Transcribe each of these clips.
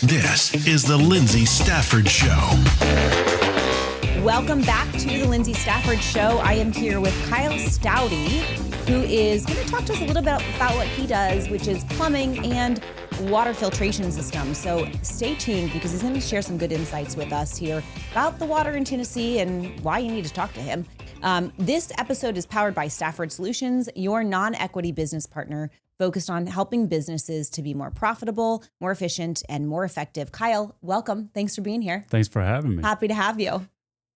This is the Lyndsay Stafford Show. Welcome back to the Lyndsay Stafford Show. I am here with Kyle Staude, who is going to talk to us a little bit about what he does, which is plumbing and water filtration systems. So stay tuned because he's going to share some good insights with us here about the water in Tennessee and why you need to talk to him. This episode is powered by Stafford Solutions, your non-equity business partner focused on helping businesses to be more profitable, more efficient, and more effective. Kyle, welcome. Thanks for being here. Thanks for having me. Happy to have you.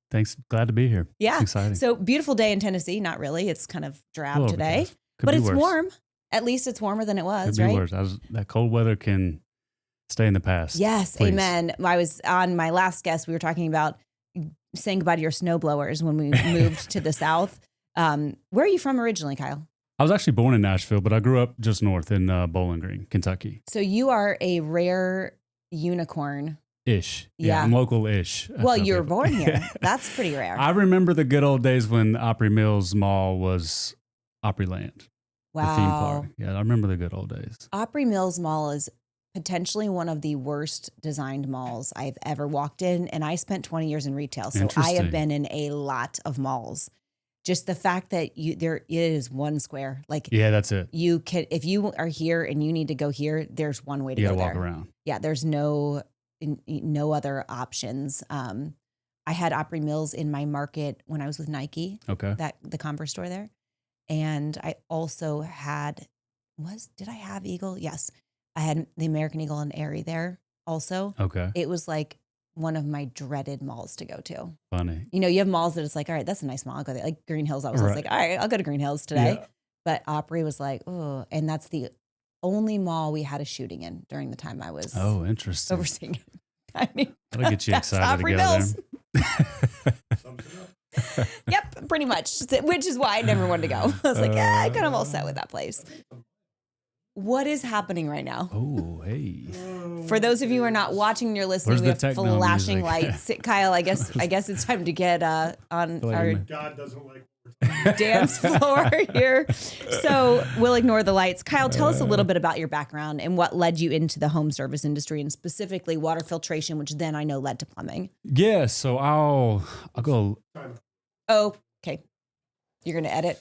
Thanks. Glad to be here. Yeah. It's exciting. So beautiful day in Tennessee. Not really. It's kind of drab today, but it's worse. Warm. At least it's warmer than it was, Could be right? worse. That cold weather can stay in the past. Yes. Please. Amen. I was on my last guest. We were talking about saying goodbye to your snow blowers when we moved to the South. Where are you from originally, Kyle? I was actually born in Nashville, but I grew up just north in Bowling Green, Kentucky. So you are a rare unicorn. Ish. Yeah. I'm local-ish. Well, you were born here. That's pretty rare. I remember the good old days when Opry Mills Mall was Opryland. Wow. The theme park. Yeah, I remember the good old days. Opry Mills Mall is potentially one of the worst designed malls I've ever walked in. And I spent 20 years in retail. So I have been in a lot of malls. Just the fact that it is one square. Like, yeah, that's it. You can, if you are here and you need to go here, there's one way to go there. You gotta walk around. Yeah, there's no other options. I had Opry Mills in my market when I was with Nike. Okay. The Converse store there. And I also had, did I have Eagle? Yes. I had the American Eagle and Aerie there also. Okay. It was like one of my dreaded malls to go to. Funny. You know, you have malls that it's like, all right, that's a nice mall. I'll go there. Like Green Hills, I was like, all right, I'll go to Green Hills today. Yeah. But Opry was like, oh, and that's the only mall we had a shooting in during the time I was interesting. overseeing it. I mean, that'll get you excited to Opry go Mills. there. Yep, pretty much. Which is why I never wanted to go. I was like, I kind of all set with that place. What is happening right now? Oh, hey. For those of you who are not watching and you're listening, we have flashing music? lights. Kyle, I guess it's time to get on our God doesn't like dance floor here. So we'll ignore the lights. Kyle, tell us a little bit about your background and what led you into the home service industry and specifically water filtration, which then I know led to plumbing. Yeah, so I'll go. Oh, okay. You're going to edit?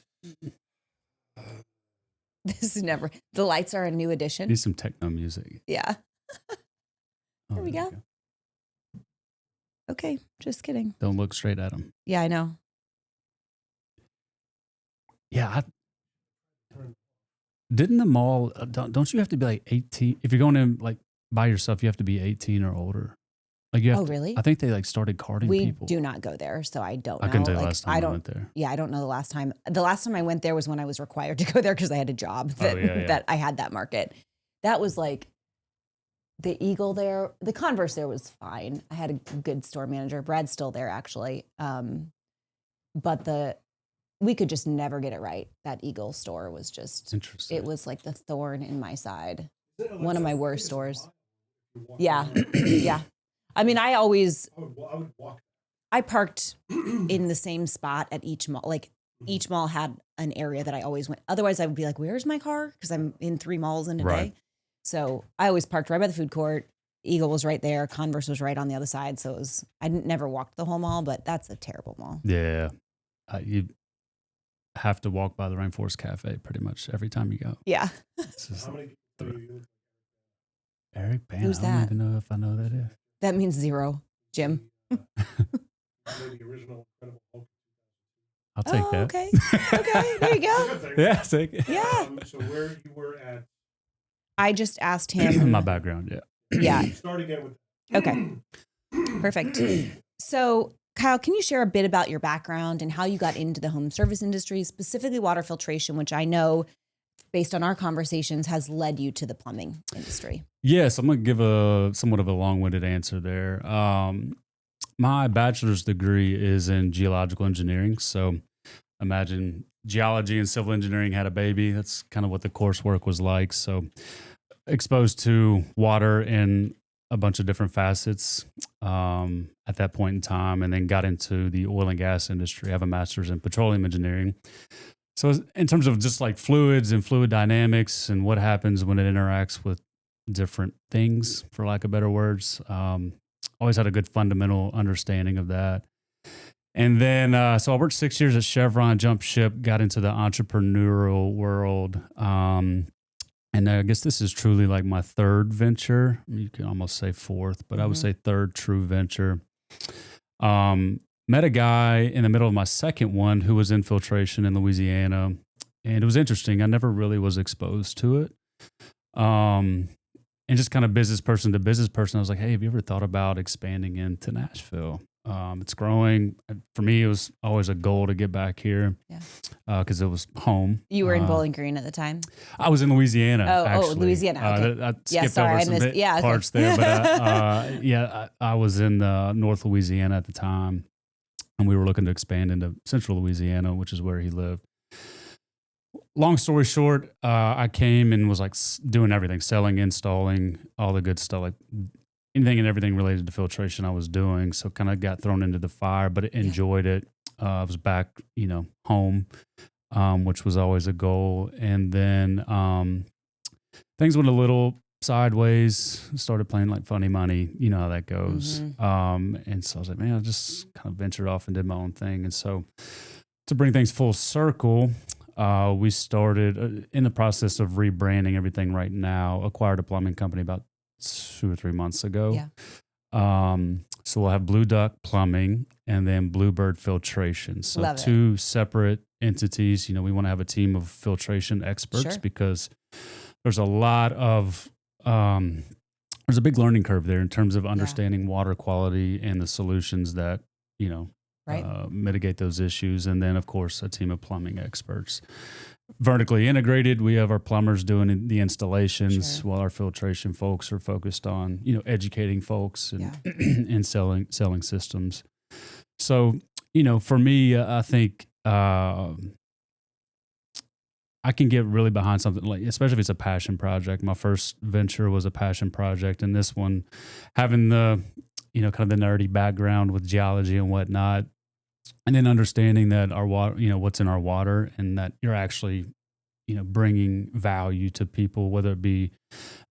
This is never. The lights are a new addition. Need some techno music. Yeah. There we there go. Okay, just kidding. Don't look straight at them. Yeah, I know. Yeah. Didn't the mall, don't you have to be like 18? If you're going in like by yourself, you have to be 18 or older. Like you have really? I think they like started carding people. We do not go there, so I don't know. I couldn't tell you last time I went there. Yeah, I don't know the last time. The last time I went there was when I was required to go there because I had a job that I had that market. That was like the Eagle there. The Converse there was fine. I had a good store manager. Brad's still there actually. But we could just never get it right. That Eagle store was just, interesting. It was like the thorn in my side. One of my worst stores. Yeah. Yeah. I mean, I would walk. I parked in the same spot at each mall. Like each mall had an area that I always went. Otherwise, I would be like, "Where's my car?" Because I'm in 3 malls in a day. So I always parked right by the food court. Eagle was right there. Converse was right on the other side. So I never walked the whole mall, but that's a terrible mall. Yeah, you have to walk by the Rainforest Cafe pretty much every time you go. Yeah. Eric Bana. Who's I that? don't even know if I know who that is. That means 0, Jim. I'll take that. Okay. Okay. There you go. Yeah, take it. Yeah. So where you were at? I just asked him. My background, yeah. Yeah. Start again with. Okay. Perfect. So, Kyle, can you share a bit about your background and how you got into the home service industry, specifically water filtration, which I know, based on our conversations, has led you to the plumbing industry? Yes, I'm going to give a somewhat of a long-winded answer there. My bachelor's degree is in geological engineering. So imagine geology and civil engineering had a baby. That's kind of what the coursework was like. So exposed to water in a bunch of different facets at that point in time, and then got into the oil and gas industry. I have a master's in petroleum engineering. So in terms of just like fluids and fluid dynamics and what happens when it interacts with different things, for lack of better words. Always had a good fundamental understanding of that. And then, so I worked 6 years at Chevron, jumped ship, got into the entrepreneurial world. And I guess this is truly like my third venture. You can almost say fourth, but I would say third true venture. Met a guy in the middle of my second one who was in filtration in Louisiana. And it was interesting. I never really was exposed to it. And just kind of business person to business person, I was like, hey, have you ever thought about expanding into Nashville? It's growing. For me, it was always a goal to get back here because it was home. You were in Bowling Green at the time? I was in Louisiana, actually. Louisiana. Okay. I skipped over some parts there. But I was in North Louisiana at the time, and we were looking to expand into Central Louisiana, which is where he lived. Long story short, I came and was like doing everything, selling, installing, all the good stuff, like anything and everything related to filtration I was doing. So kind of got thrown into the fire, but enjoyed it. I was back, home, which was always a goal. And then things went a little sideways, started playing like funny money. You know how that goes. And so I was like, man, I just kind of ventured off and did my own thing. And so to bring things full circle, we started in the process of rebranding everything right now, acquired a plumbing company about 2 or 3 months ago. So we'll have Blue Duck Plumbing and then Bluebird Filtration. So two separate entities. We want to have a team of filtration experts because there's a lot of, there's a big learning curve there in terms of understanding water quality and the solutions that, mitigate those issues. And then, of course, a team of plumbing experts. Vertically integrated, we have our plumbers doing the installations while our filtration folks are focused on, educating folks and, and selling systems. So, for me, I think I can get really behind something like, especially if it's a passion project. My first venture was a passion project, and this one, having the, kind of the nerdy background with geology and whatnot, and then understanding that our water, what's in our water, and that you're actually, bringing value to people, whether it be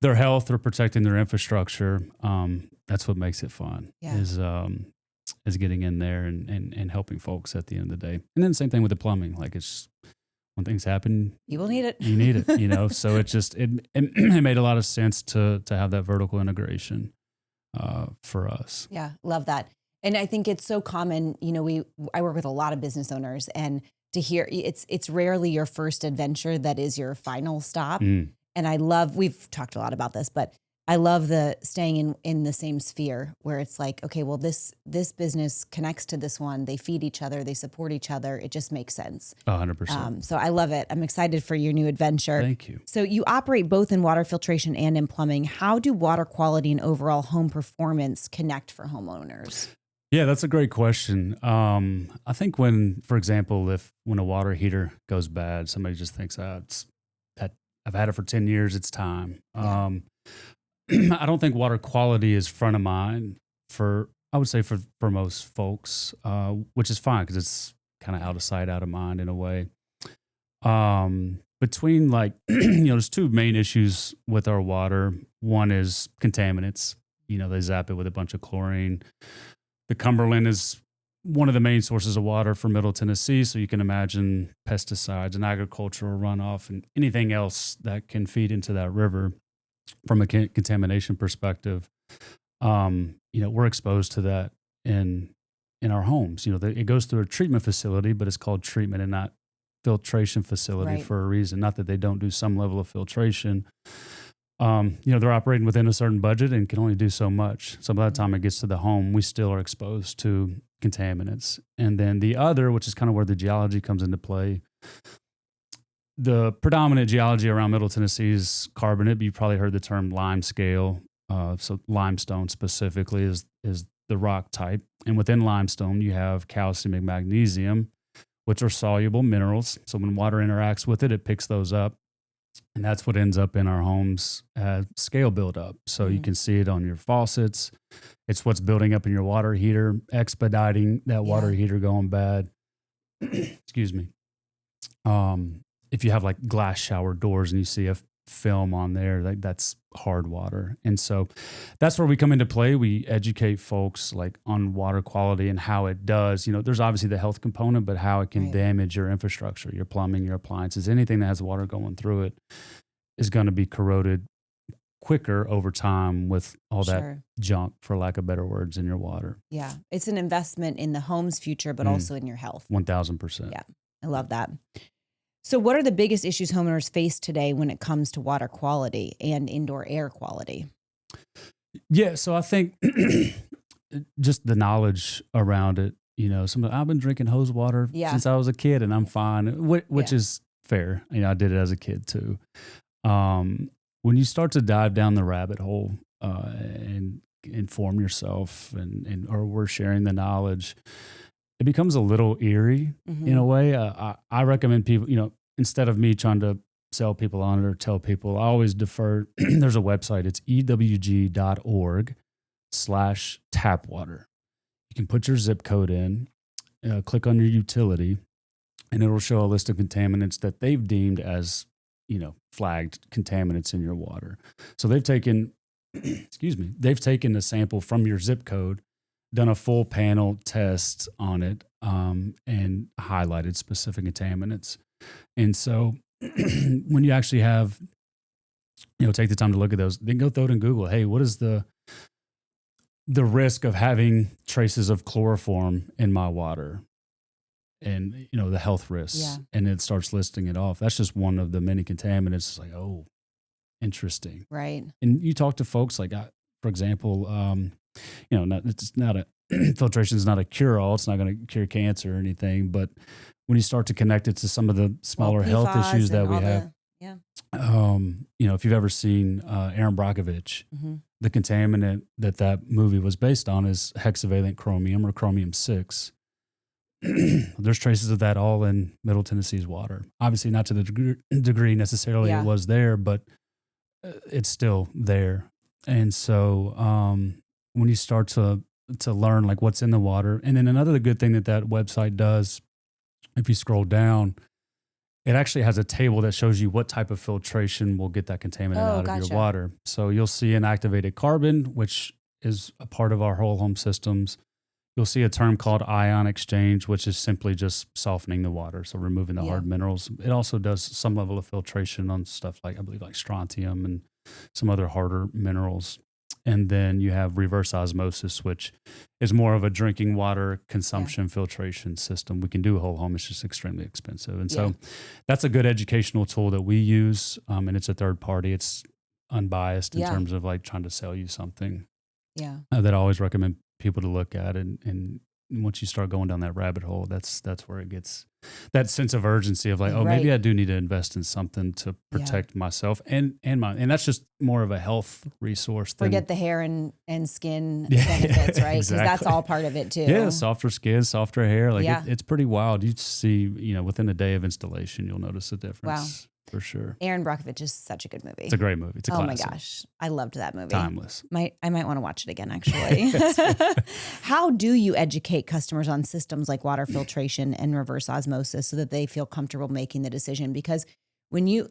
their health or protecting their infrastructure. That's what makes it fun. Is getting in there and helping folks at the end of the day. And then same thing with the plumbing. Like it's when things happen, you will need it. You need it. So it just it made a lot of sense to have that vertical integration for us. Yeah, love that. And I think it's so common. I work with a lot of business owners, and to hear it's rarely your first adventure that is your final stop. And we've talked a lot about this, but I love the staying in the same sphere where it's like, okay, well, this business connects to this one. They feed each other. They support each other. It just makes sense. 100%. So I love it. I'm excited for your new adventure. Thank you. So you operate both in water filtration and in plumbing. How do water quality and overall home performance connect for homeowners? Yeah, that's a great question. I think for example, when a water heater goes bad, somebody just thinks, I've had it for 10 years, it's time. I don't think water quality is front of mind for most folks, which is fine because it's kind of out of sight, out of mind in a way. Between there's two main issues with our water. One is contaminants. They zap it with a bunch of chlorine. The Cumberland is one of the main sources of water for Middle Tennessee, so you can imagine pesticides and agricultural runoff and anything else that can feed into that river from a contamination perspective. We're exposed to that in our homes. It goes through a treatment facility, but it's called treatment and not filtration facility for a reason. Not that they don't do some level of filtration. They're operating within a certain budget and can only do so much. So by the time it gets to the home, we still are exposed to contaminants. And then the other, which is kind of where the geology comes into play, the predominant geology around Middle Tennessee is carbonate. But you've probably heard the term limescale. So limestone specifically is the rock type. And within limestone, you have calcium and magnesium, which are soluble minerals. So when water interacts with it, it picks those up. And that's what ends up in our homes as scale buildup. So you can see it on your faucets. It's what's building up in your water heater, expediting that water heater going bad. Excuse me. If you have like glass shower doors and you see a film on there, that's hard water. And so that's where we come into play. We educate folks like on water quality and how it does, there's obviously the health component, but how it can Right. damage your infrastructure, your plumbing, your appliances, anything that has water going through it is going to be corroded quicker over time with all that Sure. junk, for lack of better words, in your water. Yeah. It's an investment in the home's future, but also in your health. 1000%. Yeah. I love that. So what are the biggest issues homeowners face today when it comes to water quality and indoor air quality? Yeah. So I think just the knowledge around it, I've been drinking hose water Yeah. since I was a kid and I'm fine, which Yeah. is fair. I did it as a kid too. When you start to dive down the rabbit hole and inform yourself or we're sharing the knowledge, it becomes a little eerie in a way. I recommend people, instead of me trying to sell people on it or tell people, I always defer. There's a website. It's ewg.org/tapwater. You can put your zip code in, click on your utility, and it'll show a list of contaminants that they've deemed as, flagged contaminants in your water. So they've taken, they've taken a sample from your zip code, done a full panel test on it, and highlighted specific contaminants. And so when you actually have, take the time to look at those, then go throw it in Google. Hey, what is the risk of having traces of chloroform in my water? And, the health risks. Yeah. And it starts listing it off. That's just one of the many contaminants. It's like, oh, interesting. Right. And you talk to folks like, for example, it's not a filtration is not a cure-all. It's not going to cure cancer or anything. But when you start to connect it to some of the smaller health PFAS issues that and we all have, yeah. if you've ever seen Aaron Brockovich, Mm-hmm. the contaminant that movie was based on is hexavalent chromium or chromium-6. There's traces of that all in Middle Tennessee's water. Obviously, not to the degree necessarily Yeah. it was there, but it's still there. And so when you start to learn like what's in the water, and then another good thing that website does, if you scroll down, it actually has a table that shows you what type of filtration will get that contaminant out of your water. So you'll see inactivated carbon, which is a part of our whole home systems. You'll see a term called ion exchange, which is simply just softening the water, so removing the hard minerals. It also does some level of filtration on stuff like, I believe, like strontium and some other harder minerals. And then you have reverse osmosis, which is more of a drinking water consumption filtration system. We can do a whole home. It's just extremely expensive. And so that's a good educational tool that we use. And it's a third party. It's unbiased in terms of like trying to sell you something. Yeah. That I always recommend people to look at. And once you start going down that rabbit hole, that's where it gets that sense of urgency of like, oh, maybe I do need to invest in something to protect myself and that's just more of a health resource. Forget the hair and skin benefits, right? Because that's all part of it too. Yeah, softer skin, softer hair. Like it's pretty wild. You see, within a day of installation, you'll notice a difference. Wow. For sure. Aaron Brockovich is such a good movie. It's a great movie. It's a classic. Oh my gosh. I loved that movie. Timeless. I might want to watch it again, actually. How do you educate customers on systems like water filtration and reverse osmosis so that they feel comfortable making the decision? Because when you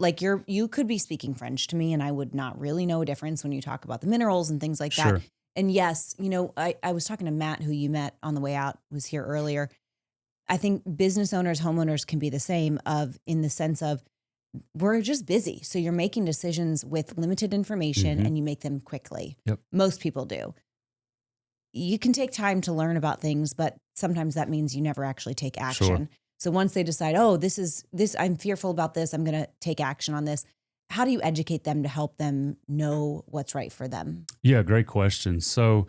could be speaking French to me and I would not really know a difference when you talk about the minerals and things like that. And yes, I was talking to Matt, who you met on the way out, was here earlier. I think business owners, homeowners can be the same in the sense of, we're just busy. So you're making decisions with limited information and you make them quickly. Yep. Most people do. You can take time to learn about things, but sometimes that means you never actually take action. Sure. So once they decide, oh, this, I'm fearful about this, I'm going to take action on this. How do you educate them to help them know what's right for them? Yeah, great question. So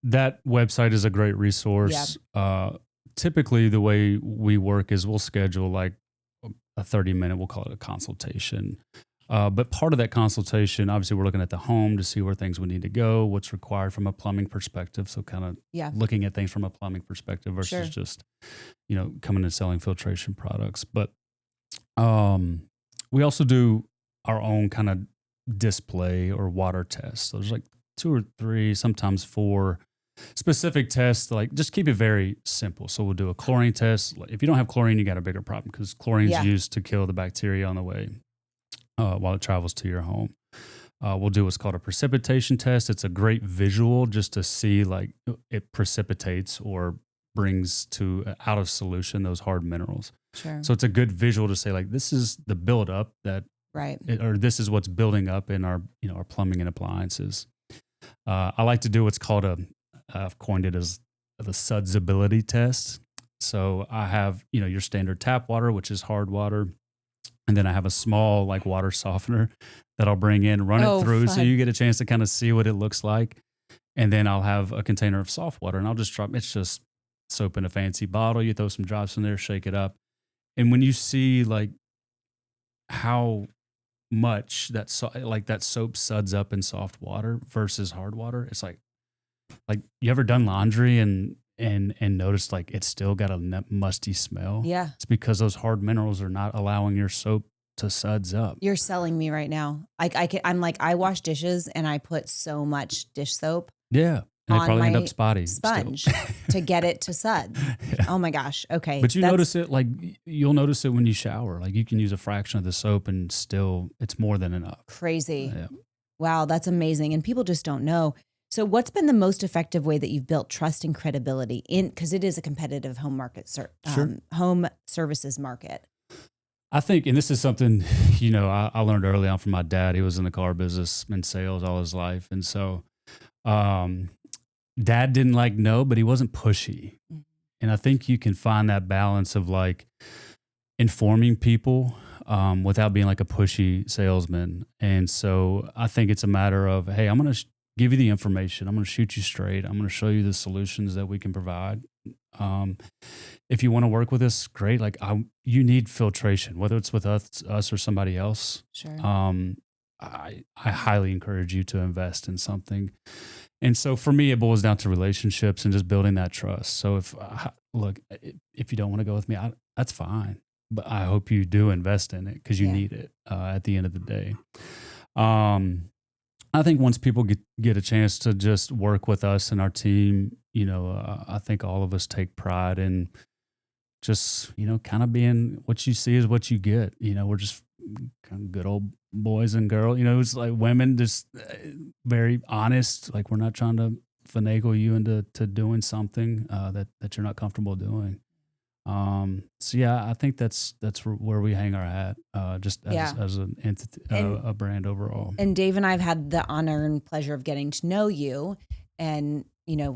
that website is a great resource. Typically the way we work is we'll schedule like a 30-minute, we'll call it a consultation. But part of that consultation, obviously we're looking at the home to see where things would need to go, what's required from a plumbing perspective. So kind of looking at things from a plumbing perspective versus just, coming and selling filtration products. But we also do our own kind of display or water tests. So there's like 2 or 3, sometimes 4 specific tests. Like just keep it very simple. So we'll do a chlorine test. If you don't have chlorine, you got a bigger problem because chlorine is used to kill the bacteria on the way while it travels to your home. We'll do what's called a precipitation test. It's a great visual just to see like it precipitates or brings to out of solution those hard minerals. Sure. So it's a good visual to say like this is the buildup that, Right. or this is what's building up in our our plumbing and appliances. I like to do what's called I've coined it as the sudsability test. So I have your standard tap water, which is hard water. And then I have a small like water softener that I'll bring in, run it through so fun. you get a chance to kind of see what it looks like. And then I'll have a container of soft water and I'll just drop, it's just soap in a fancy bottle. You throw some drops in there, shake it up. And when you see like how much that soap suds up in soft water versus hard water, it's like you ever done laundry and noticed like it's still got a musty smell? Yeah. It's because those hard minerals are not allowing your soap to suds up. You're selling me right now. I'm like, I wash dishes and I put so much dish soap Yeah. And they on probably end my up spotty sponge to get it to sud. Yeah. Oh my gosh. Okay. But notice it, like you'll notice it when you shower. Like you can use a fraction of the soap and still it's more than enough. Crazy. Yeah. Wow. That's amazing. And people just don't know. So what's been the most effective way that you've built trust and credibility in, because it is a competitive home market, Sure. home services market? I think, and this is something, I learned early on from my dad. He was in the car business and sales all his life. And so, dad didn't like no, but he wasn't pushy. Mm-hmm. And I think you can find that balance of like informing people without being like a pushy salesman. And so I think it's a matter of, hey, I'm going to give you the information. I'm going to shoot you straight. I'm going to show you the solutions that we can provide. If you want to work with us, great. Like you need filtration, whether it's with us or somebody else. Sure. I highly encourage you to invest in something. And so for me, it boils down to relationships and just building that trust. So if you don't want to go with me, that's fine. But I hope you do invest in it because you need it at the end of the day. I think once people get a chance to just work with us and our team, I think all of us take pride in just, kind of being what you see is what you get. We're just kind of good old boys and girls. It's like women just very honest. Like we're not trying to finagle you into doing something that you're not comfortable doing. So yeah, I think that's where we hang our hat, just as an entity, a brand overall. And Dave and I have had the honor and pleasure of getting to know you. And,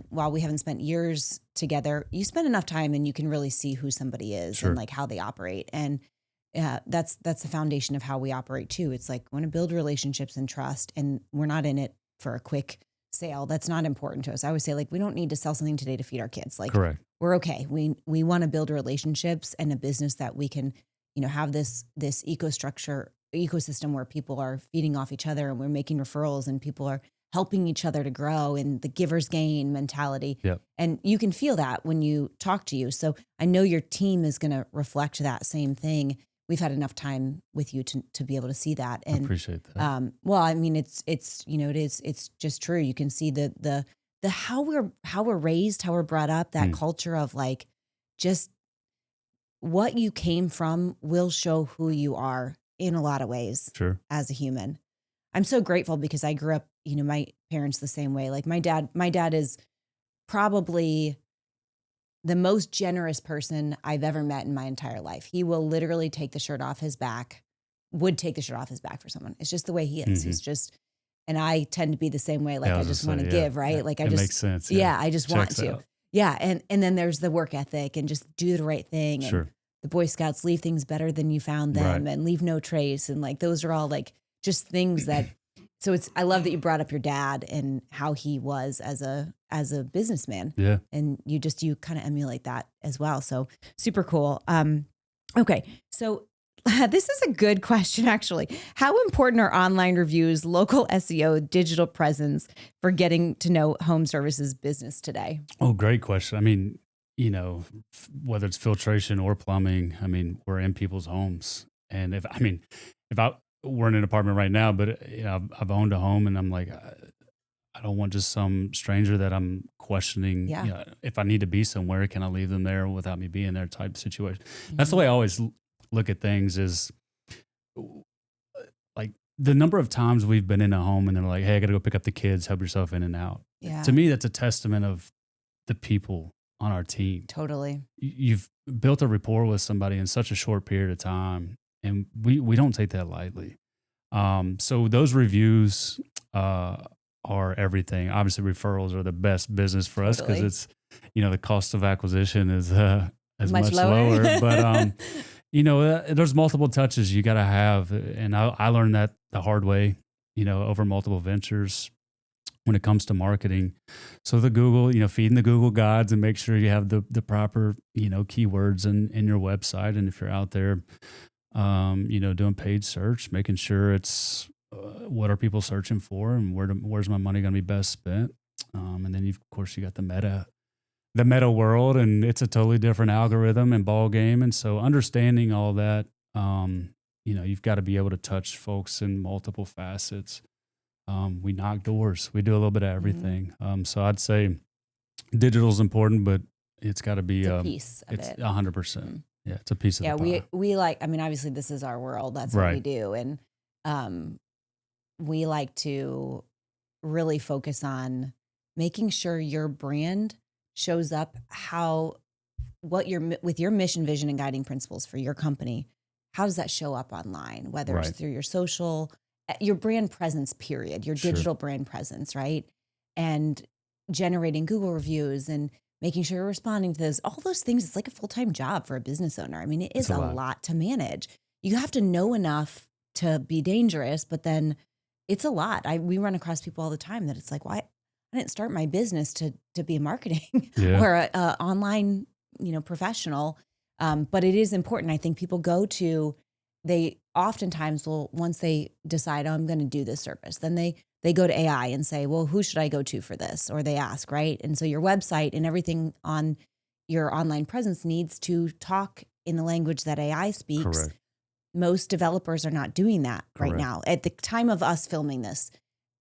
while we haven't spent years together, you spend enough time and you can really see who somebody is Sure. and like how they operate. And that's the foundation of how we operate too. It's like we want to build relationships and trust, and we're not in it for a quick sale. That's not important to us. I always say like, we don't need to sell something today to feed our kids. Like Correct. we're okay. We want to build relationships and a business that we can, have this ecosystem where people are feeding off each other and we're making referrals and people are helping each other to grow, and the giver's gain mentality. Yep. And you can feel that when you talk to you. So I know your team is going to reflect that same thing. We've had enough time with you to be able to see that. And I appreciate that. well, I mean, it's just true. You can see the how we're raised, how we're brought up, that culture of like, just what you came from will show who you are in a lot of ways. Sure. As a human. I'm so grateful because I grew up, my parents the same way. Like my dad is probably the most generous person I've ever met in my entire life. He will literally take the shirt off his back, would take the shirt off his back for someone. It's just the way he is. Mm-hmm. He's just, and I tend to be the same way. Like I just want to give, right? Yeah. Like it makes sense. Yeah, I just want Checks to. out. Yeah. And then there's the work ethic and just do the right thing. And Sure. the Boy Scouts, leave things better than you found them, Right. and leave no trace. And like, those are all like just things that, so I love that you brought up your dad and how he was as a businessman. Yeah. And you kind of emulate that as well. So super cool. Okay. So this is a good question, actually. How important are online reviews, local SEO, digital presence for getting to know home services business today? Oh, great question. I mean, whether it's filtration or plumbing, I mean, we're in people's homes. And if we're in an apartment right now, but I've owned a home and I'm like, I don't want just some stranger that I'm questioning. Yeah. If I need to be somewhere, can I leave them there without me being there type situation? Mm-hmm. That's the way I always look at things is like the number of times we've been in a home and they're like, hey, I got to go pick up the kids, help yourself in and out. Yeah. To me, that's a testament of the people on our team. Totally. You've built a rapport with somebody in such a short period of time, and we don't take that lightly. So those reviews are everything. Obviously, referrals are the best business for us because it's, the cost of acquisition is much lower. But there's multiple touches you got to have, and I learned that the hard way. Over multiple ventures when it comes to marketing. So the Google, feeding the Google gods and make sure you have the proper, keywords in your website. And if you're out there, doing paid search, making sure it's what are people searching for and where's my money going to be best spent. And then of course you got the meta world, and it's a totally different algorithm and ball game. And so understanding all that, you've got to be able to touch folks in multiple facets. We knock doors. We do a little bit of everything. So I'd say digital is important, but it's got to be a piece of it. 100%. Yeah, it's a piece of the pie. we like, obviously this is our world. That's what we do. And we like to really focus on making sure your brand shows up with your mission, vision, and guiding principles for your company. How does that show up online? Whether it's through your social, your brand presence, period, your digital brand presence, right? And generating Google reviews and making sure you're responding to those, all those things. It's like a full-time job for a business owner. It is a lot to manage. You have to know enough to be dangerous, but then it's a lot. We run across people all the time that it's like, why I didn't start my business to be a marketing or a online, professional. But it is important. I think people they oftentimes will, once they decide, I'm going to do this service, then they go to AI and say, well, who should I go to for this? Or they ask, right? And so your website and everything on your online presence needs to talk in the language that AI speaks. Correct. Most developers are not doing that right now. At the time of us filming this,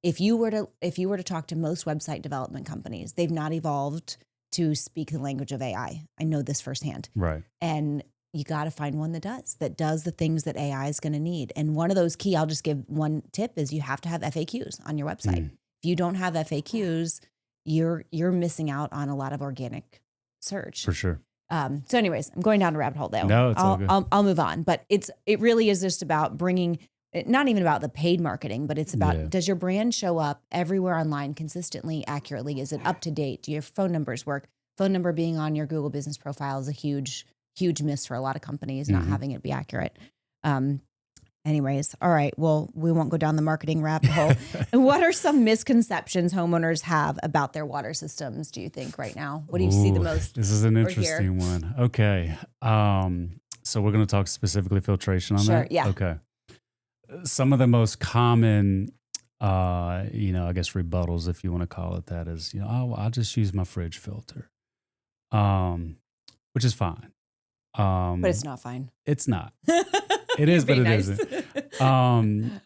if you were to talk to most website development companies, they've not evolved to speak the language of AI. I know this firsthand. Right. And you got to find one that does the things that AI is going to need. And one of those I'll just give one tip is you have to have FAQs on your website. If you don't have FAQs, you're missing out on a lot of organic search. For sure. So anyways, I'm going down a rabbit hole though. No, it's all good. I'll move on, but it really is just about bringing, not even about the paid marketing, but it's about, does your brand show up everywhere online consistently, accurately? Is it up to date? Do your phone numbers work? Phone number being on your Google business profile is a huge miss for a lot of companies, not having it be accurate. Anyways, all right. Well, we won't go down the marketing rabbit hole. What are some misconceptions homeowners have about their water systems, do you think, right now? What do you see the most? This is an interesting one. Okay. So we're going to talk specifically filtration on that? Yeah. Okay. Some of the most common, I guess rebuttals, if you want to call it that, is, I'll just use my fridge filter, which is fine. But it's not fine. It's not. It is, but it isn't. And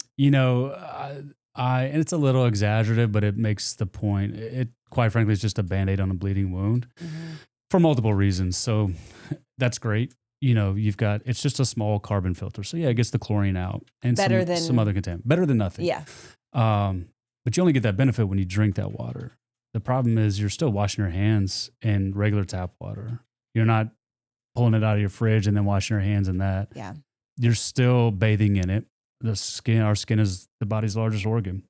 it's a little exaggerative, but it makes the point. It quite frankly is just a Band-Aid on a bleeding wound for multiple reasons. So that's great. It's just a small carbon filter. So yeah, it gets the chlorine out and some other contaminant. Better than nothing. Yeah. But you only get that benefit when you drink that water. The problem is you're still washing your hands in regular tap water. You're not pulling it out of your fridge and then washing your hands in that. Yeah. You're still bathing in it. Our skin is the body's largest organ.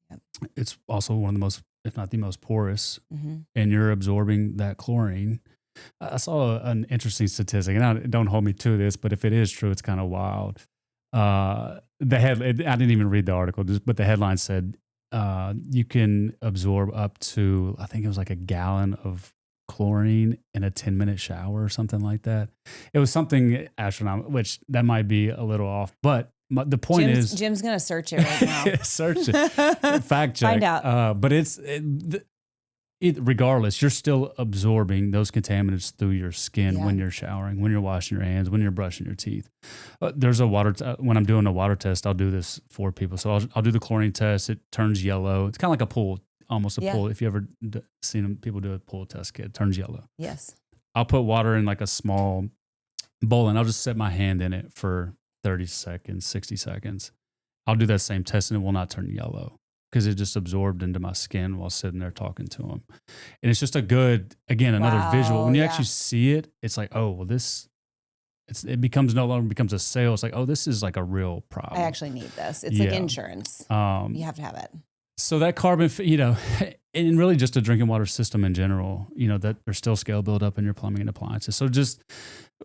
Yep. It's also one of the most, if not the most porous, and you're absorbing that chlorine. I saw an interesting statistic, and don't hold me to this, but if it is true, it's kind of wild. I didn't even read the article, but the headline said you can absorb up to, I think it was like a gallon of chlorine in a 10-minute shower or something like that. It was something astronomical, which that might be a little off, but the point is Jim's going to search it right now. Search it. Fact check. Find out. But regardless, you're still absorbing those contaminants through your skin when you're showering, when you're washing your hands, when you're brushing your teeth. There's a when I'm doing a water test, I'll do this for people. So I'll do the chlorine test. It turns yellow. It's kind of like a pool. Almost a pool. If you ever seen people do a pool test kit, it turns yellow. Yes. I'll put water in like a small bowl and I'll just set my hand in it for 30 seconds, 60 seconds. I'll do that same test and it will not turn yellow because it just absorbed into my skin while sitting there talking to them. And it's just a good, again, another visual. When you actually see it, it's like, oh, well, it becomes no longer becomes a sale. It's like, oh, this is like a real problem. I actually need this. It's like insurance. You have to have it. So that carbon, and really just a drinking water system in general, that there's still scale buildup in your plumbing and appliances. So just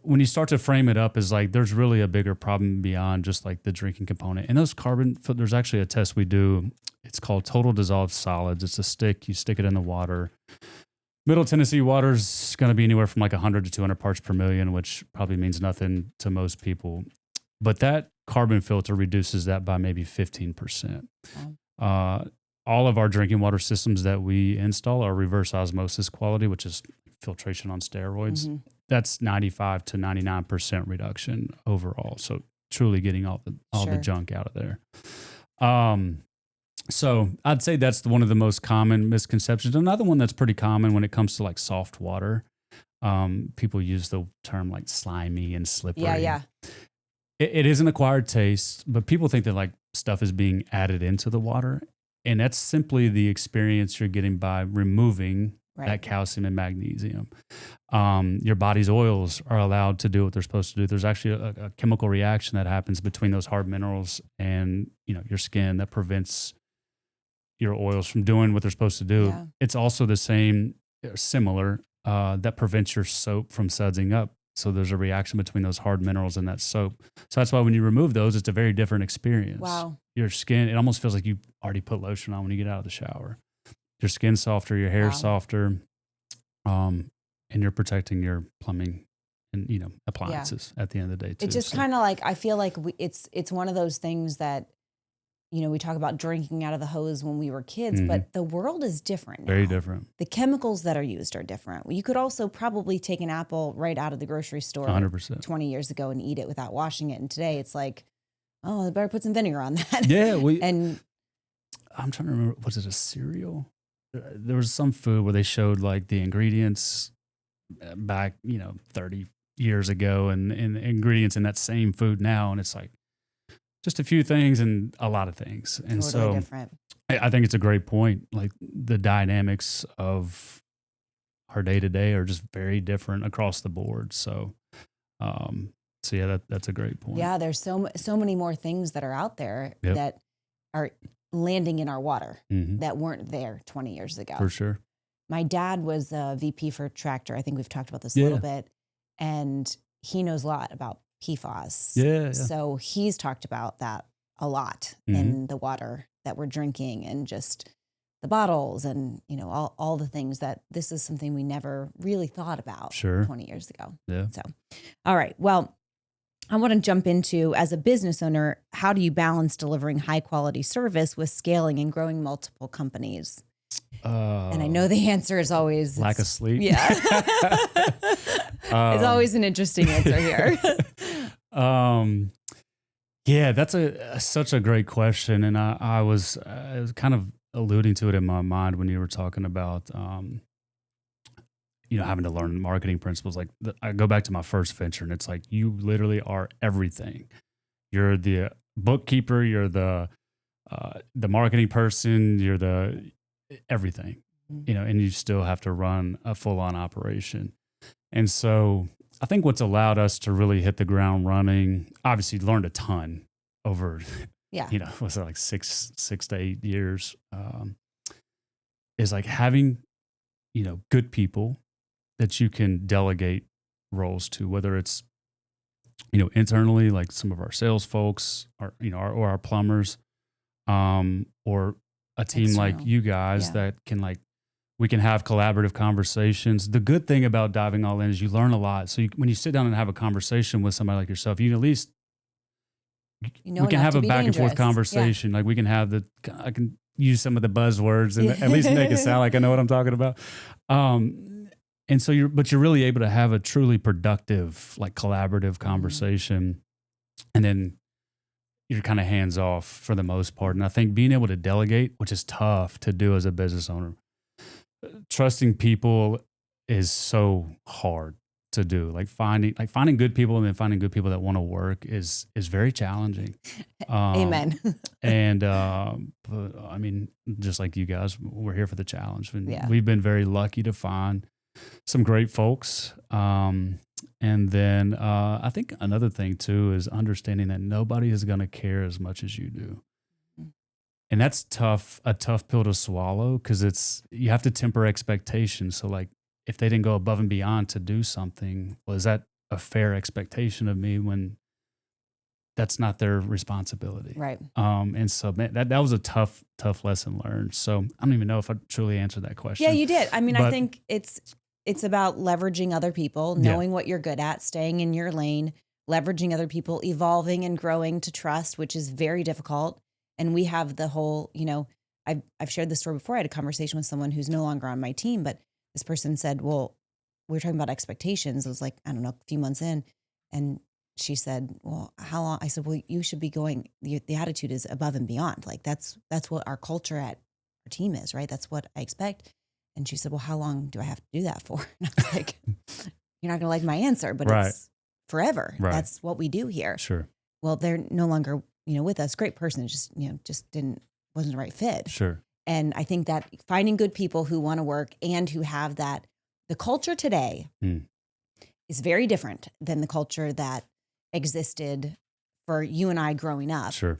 when you start to frame it up as like, there's really a bigger problem beyond just like the drinking component. And those carbon, there's actually a test we do. It's called total dissolved solids. It's a stick. You stick it in the water. Middle Tennessee water is going to be anywhere from like 100 to 200 parts per million, which probably means nothing to most people. But that carbon filter reduces that by maybe 15%. Wow. All of our drinking water systems that we install are reverse osmosis quality, which is filtration on steroids. Mm-hmm. That's 95 to 99% reduction overall. So truly getting all the junk out of there. So I'd say that's one of the most common misconceptions. Another one that's pretty common when it comes to like soft water. People use the term like slimy and slippery. Yeah. It is an acquired taste, but people think that like stuff is being added into the water. And that's simply the experience you're getting by removing that calcium and magnesium. Your body's oils are allowed to do what they're supposed to do. There's actually a chemical reaction that happens between those hard minerals and your skin that prevents your oils from doing what they're supposed to do. Yeah. It's also the same, similar, that prevents your soap from sudsing up. So there's a reaction between those hard minerals and that soap. So that's why when you remove those, it's a very different experience. Wow. Your skin, it almost feels like you already put lotion on when you get out of the shower. Your skin's softer, your hair's softer, and you're protecting your plumbing and appliances at the end of the day too. It's just kind of like, I feel like it's one of those things that we talk about drinking out of the hose when we were kids, but the world is different now. Very different. The chemicals that are used are different. You could also probably take an apple right out of the grocery store 100%. 20 years ago and eat it without washing it. And today it's like, oh, I better put some vinegar on that. Yeah. And I'm trying to remember, was it a cereal? There was some food where they showed like the ingredients back, 30 years ago and ingredients in that same food now. And it's like, just a few things and a lot of things. And totally different. I think it's a great point. Like the dynamics of our day to day are just very different across the board. So yeah, that's a great point. Yeah. There's so many more things that are out there that are landing in our water that weren't there 20 years ago. For sure. My dad was a VP for Tractor. I think we've talked about this a little bit, and he knows a lot about PFAS. Yeah. So he's talked about that a lot in the water that we're drinking and just the bottles and, all the things that this is something we never really thought about 20 years ago. Yeah. So, all right. Well, I want to jump into, as a business owner, how do you balance delivering high quality service with scaling and growing multiple companies? And I know the answer is always lack of sleep. Yeah. It's always an interesting answer here. Yeah, that's such a great question. And I was kind of alluding to it in my mind when you were talking about, having to learn marketing principles. Like I go back to my first venture and it's like, you literally are everything. You're the bookkeeper, you're the marketing person, you're the everything, and you still have to run a full-on operation. And so I think what's allowed us to really hit the ground running, obviously learned a ton over, was it like 6 to 8 years, is like having, good people that you can delegate roles to, whether it's, internally, like some of our sales folks or our plumbers, or a team external, like you guys that can we can have collaborative conversations. The good thing about diving all in is you learn a lot. So when you sit down and have a conversation with somebody like yourself, you at least, we can have a back and forth conversation. Yeah. Like we can have I can use some of the buzzwords and at least make it sound like I know what I'm talking about. And so you're really able to have a truly productive, collaborative conversation. And then you're kind of hands off for the most part. And I think being able to delegate, which is tough to do as a business owner, trusting people is so hard. to do. Like finding good people and then finding good people that want to work is very challenging. Amen. And but, I mean, just like you guys, we're here for the challenge. And Yeah. we've been very lucky to find some great folks. And then I think another thing too is understanding that nobody is going to care as much as you do. And that's a tough pill to swallow, because you have to temper expectations. So like, if they didn't go above and beyond to do something, well, is that a fair expectation of me when that's not their responsibility? Right. And so man, that was a tough lesson learned. So I don't even know if I truly answered that question. Yeah, you did. I mean, I But- think it's about leveraging other people, knowing what you're good at, staying in your lane, leveraging other people, evolving and growing to trust, which is very difficult. And we have the whole, I've shared this story before. I had a conversation with someone who's no longer on my team, but this person said, well, we were talking about expectations. It was like, I don't know, a few months in. And she said, well, how long? I said, well, you should be going, the attitude is above and beyond. Like that's what our culture at our team is, right? That's what I expect. And she said, well, how long do I have to do that for? And I was like, you're not going to like my answer, but Right. it's forever. Right. That's what we do here. Sure. Well, they're no longer, with us. Great person, just wasn't the right fit. Sure. And I think that finding good people who want to work and who have that, the culture today is very different than the culture that existed for you and I growing up. Sure.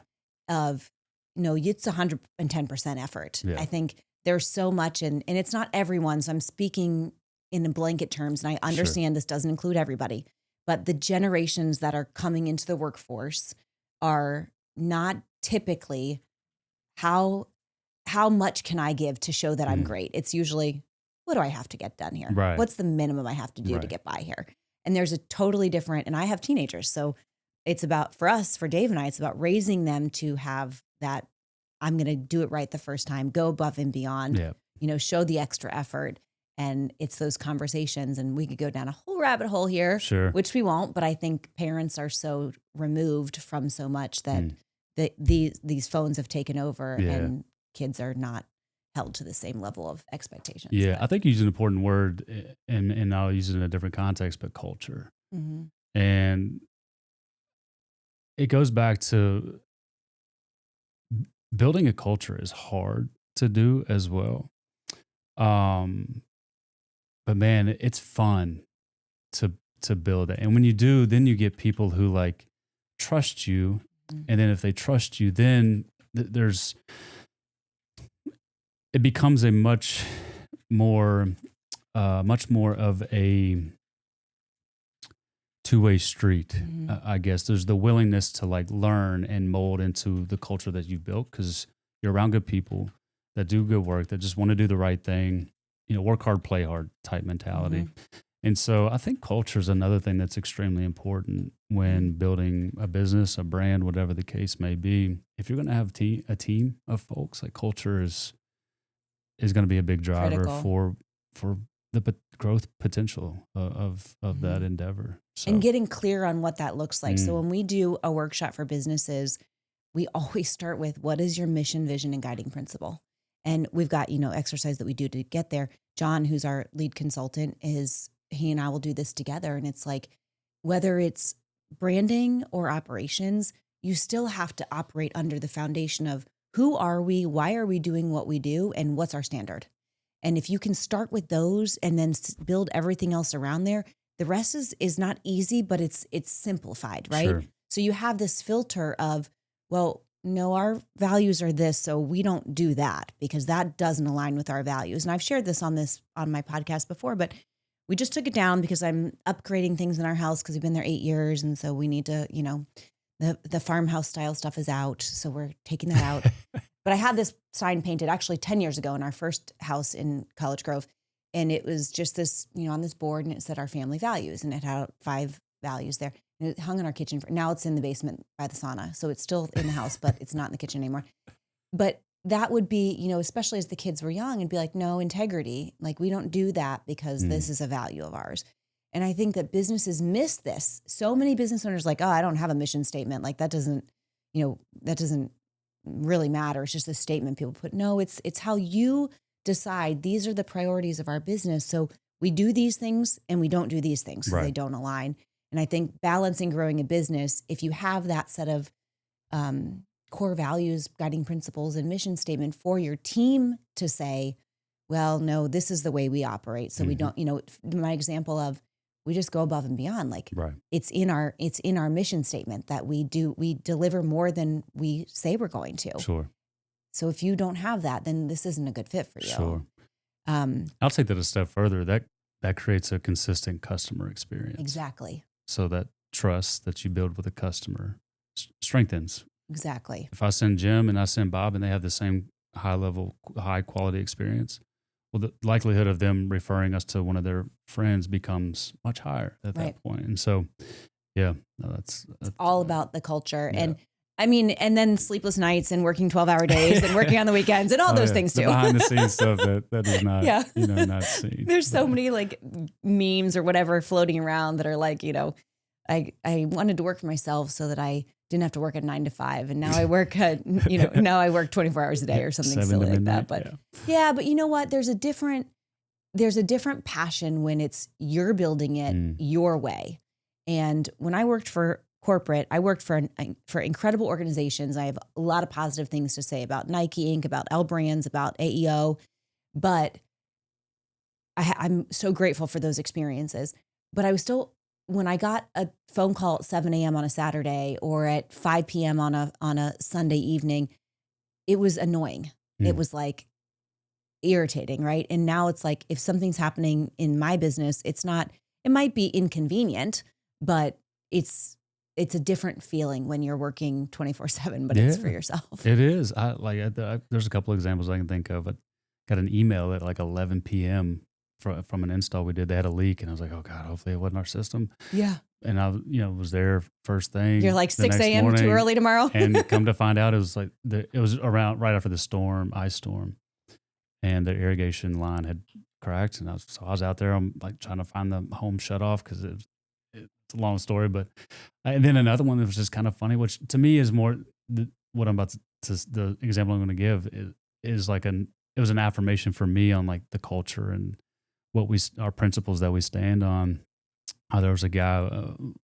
Of, it's 110% effort. Yeah. I think there's so much, and it's not everyone. So I'm speaking in the blanket terms, and I understand this doesn't include everybody, but the generations that are coming into the workforce are not typically how much can I give to show that I'm great? It's usually, what do I have to get done here? Right. What's the minimum I have to do to get by here? And there's a totally different, and I have teenagers. So it's about, for Dave and I, it's about raising them to have that, I'm going to do it right the first time, go above and beyond, show the extra effort. And it's those conversations, and we could go down a whole rabbit hole here, which we won't. But I think parents are so removed from so much that these phones have taken over, and kids are not held to the same level of expectations. Yeah, I think you use an important word, and I'll use it in a different context, but culture. Mm-hmm. And it goes back to building a culture is hard to do as well. But man, it's fun to build it. And when you do, then you get people who like trust you. And then if they trust you, then it becomes a much more of a two-way street. I guess there's the willingness to like learn and mold into the culture that you've built, because you're around good people that do good work, that just want to do the right thing, work hard, play hard type mentality. And so I think culture is another thing that's extremely important when building a business, a brand, whatever the case may be. If you're going to have a team of folks, like culture is going to be a big driver for the growth potential of that endeavor. So. And getting clear on what that looks like. So when we do a workshop for businesses, we always start with, what is your mission, vision, and guiding principle? And we've got, exercise that we do to get there. John, who's our lead consultant, he and I will do this together. And it's like, whether it's branding or operations, you still have to operate under the foundation of who are we, why are we doing what we do, and what's our standard? And if you can start with those and then build everything else around there, the rest is not easy, but it's simplified, right? Sure. So you have this filter of, well, no, our values are this, so we don't do that because that doesn't align with our values. And I've shared this on my podcast before, but we just took it down because I'm upgrading things in our house because we've been there 8 years. And so we need to, the farmhouse style stuff is out. So we're taking that out. But I had this sign painted actually 10 years ago in our first house in College Grove. And it was just this, on this board, and it said our family values, and it had 5 values there. And it hung in our kitchen. Now it's in the basement by the sauna. So it's still in the house, but it's not in the kitchen anymore. But that would be, especially as the kids were young, and be like, no, integrity. Like, we don't do that because this is a value of ours. And I think that businesses miss this. So many business owners like, oh, I don't have a mission statement. Like that doesn't really matter. It's just a statement people put. No, it's how you decide these are the priorities of our business. So we do these things and we don't do these things because Right. they don't align. And I think balancing growing a business, if you have that set of core values, guiding principles, and mission statement for your team to say, well, no, this is the way we operate. So we don't, my example of we just go above and beyond. Like Right. it's in our mission statement that we deliver more than we say we're going to. Sure. So if you don't have that, then this isn't a good fit for you. Sure. I'll take that a step further. That creates a consistent customer experience. Exactly. So that trust that you build with a customer strengthens. Exactly. If I send Jim and I send Bob and they have the same high quality experience, well, the likelihood of them referring us to one of their friends becomes much higher at Right. that point. And so, yeah, no, that's All about the culture. Yeah. And I mean, and then sleepless nights and working 12-hour days and working on the weekends and all those things the too. behind the scenes stuff that is not, Yeah. not seen. There's so But- many like memes or whatever floating around that are like, I wanted to work for myself so that I didn't have to work at 9 to 5. And now I work now I work 24 hours a day or something 7 silly to like that. midnight, But yeah, but you know what? There's a different passion when it's you're building it your way. And when I worked for corporate, I worked for incredible organizations. I have a lot of positive things to say about Nike Inc., about L Brands, about AEO, but I'm so grateful for those experiences. But I was still, when I got a phone call at 7 a.m. on a Saturday or at 5 p.m. on a Sunday evening, it was annoying. It was like irritating, right? And now it's like, if something's happening in my business, it might be inconvenient, but it's a different feeling when you're working 24/7, but it's for yourself. It is. There's a couple of examples I can think of. I got an email at like 11 p.m. from an install we did. They had a leak, and I was like, "Oh God, hopefully it wasn't our system." Yeah. And I, was there first thing. You're like the 6 next a.m. too morning, early tomorrow. and come to find out, it was like it was around right after the ice storm, and the irrigation line had cracked. And I was out there. I'm like trying to find the home shut off because it's a long story. But and then another one that was just kind of funny, which to me is more what I'm about to the example I'm going to give is like it was an affirmation for me on like the culture and what our principles that we stand on. There was a guy,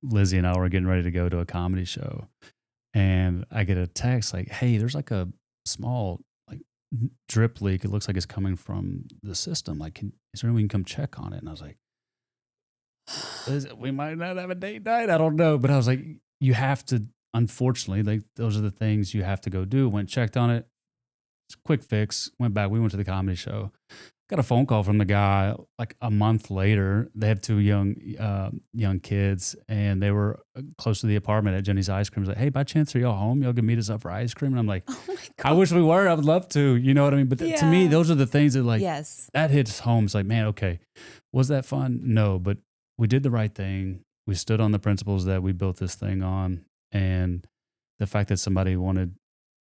Lizzie and I were getting ready to go to a comedy show, and I get a text like, "Hey, there's like a small like drip leak. It looks like it's coming from the system. Like, is there any way we can come check on it?" And I was like, "We might not have a date night. I don't know." But I was like, "You have to. Unfortunately, like those are the things you have to go do." Went checked on it. Quick fix. Went back. We went to the comedy show. Got a phone call from the guy like a month later. They have two young kids, and they were close to the apartment at Jenny's Ice Cream. He's like, "Hey, by chance, are y'all home? Y'all can meet us up for ice cream?" And I'm like, Oh my God. "I wish we were. I would love to." You know what I mean? But to me, those are the things that like Yes. that hits home. It's like, man, okay, was that fun? No, but we did the right thing. We stood on the principles that we built this thing on, and the fact that somebody wanted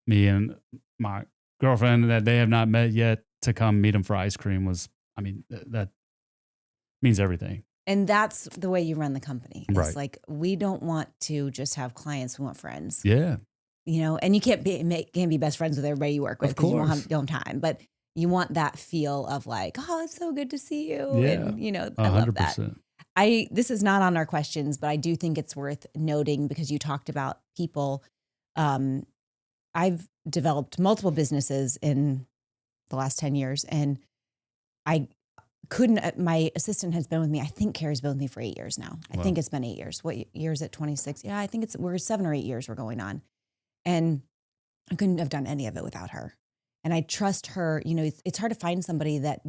me and my girlfriend that they have not met yet to come meet them for ice cream was, that means everything. And that's the way you run the company. It's Right. like, we don't want to just have clients. We want friends, Yeah. and you can't be best friends with everybody you work with Of because you course. don't have time, but you want that feel of like, oh, it's so good to see you. Yeah. And, I love that. 100%. This is not on our questions, but I do think it's worth noting because you talked about people. I've developed multiple businesses in the last 10 years, and I couldn't, my assistant has been with me. I think Carrie's been with me for 8 years now. I think it's been 8 years. What year is it? 26. Yeah, I think we're 7 or 8 years we're going on. And I couldn't have done any of it without her. And I trust her. It's hard to find somebody that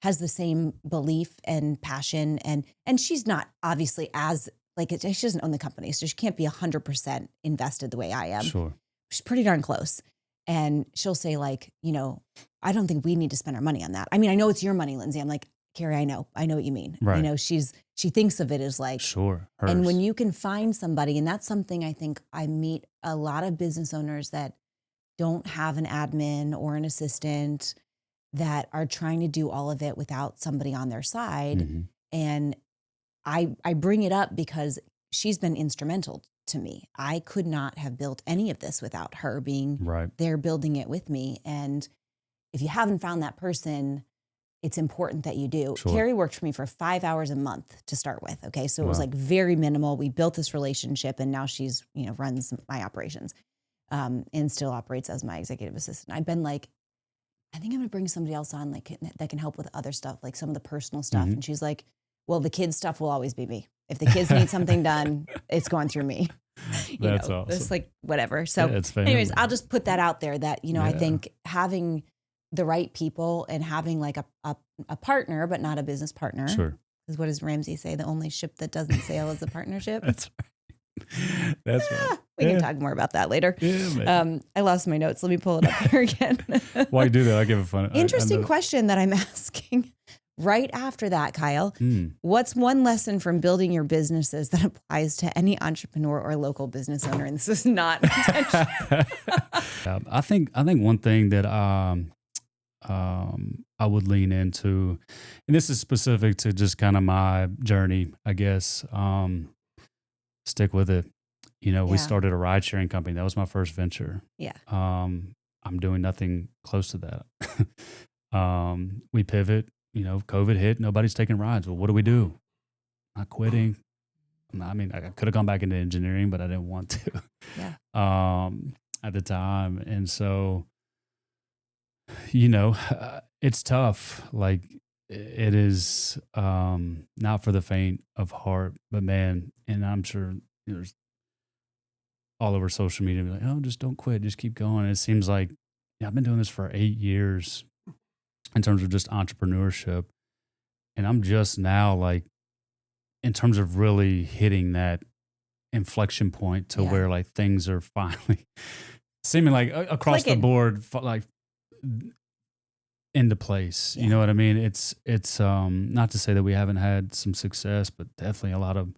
has the same belief and passion. And she's not obviously as she doesn't own the company, so she can't be 100% invested the way I am. Sure. She's pretty darn close. And she'll say like, I don't think we need to spend our money on that. I mean, I know it's your money, Lyndsay. I'm like, Carrie, I know what you mean. Right. She thinks of it as like, Sure. Hers. and when you can find somebody, and that's something I think I meet a lot of business owners that don't have an admin or an assistant that are trying to do all of it without somebody on their side. Mhm. And I bring it up because she's been instrumental to me. I could not have built any of this without her being Right. there building it with me. And if you haven't found that person, it's important that you do. Sure. Carrie worked for me for 5 hours a month to start with. Okay. So it was like very minimal. We built this relationship and now she's, runs my operations, and still operates as my executive assistant. I've been like, I think I'm going to bring somebody else on that can help with other stuff, like some of the personal stuff. And she's like, well, the kids stuff will always be me. If the kids need something done, it's going through me. That's awesome. It's like whatever. So anyways, I'll just put that out there that, I think having the right people and having like a partner, but not a business partner. Sure. Because what does Ramsey say? The only ship that doesn't sail is a partnership. That's right. That's right. We can talk more about that later. Yeah, I lost my notes. Let me pull it up here again. Why you do that? I give it fun. Interesting question that I'm asking right after that, Kyle. What's one lesson from building your businesses that applies to any entrepreneur or local business owner? And this is not intentional. I think one thing that I would lean into, and this is specific to just kind of my journey, I guess. Stick with it. We started a ride sharing company. That was my first venture. Yeah. I'm doing nothing close to that. We pivot. COVID hit. Nobody's taking rides. Well, what do we do? Not quitting. I mean, I could have gone back into engineering, but I didn't want to. Yeah. At the time, and so, it's tough. Like it is not for the faint of heart. But man, and I'm sure there's all over social media, like, oh, just don't quit, just keep going. And it seems like I've been doing this for 8 years in terms of just entrepreneurship. And I'm just now like, in terms of really hitting that inflection point to where like things are finally seeming like across the board, like into place. You know what I mean? It's not to say that we haven't had some success, but definitely a lot of,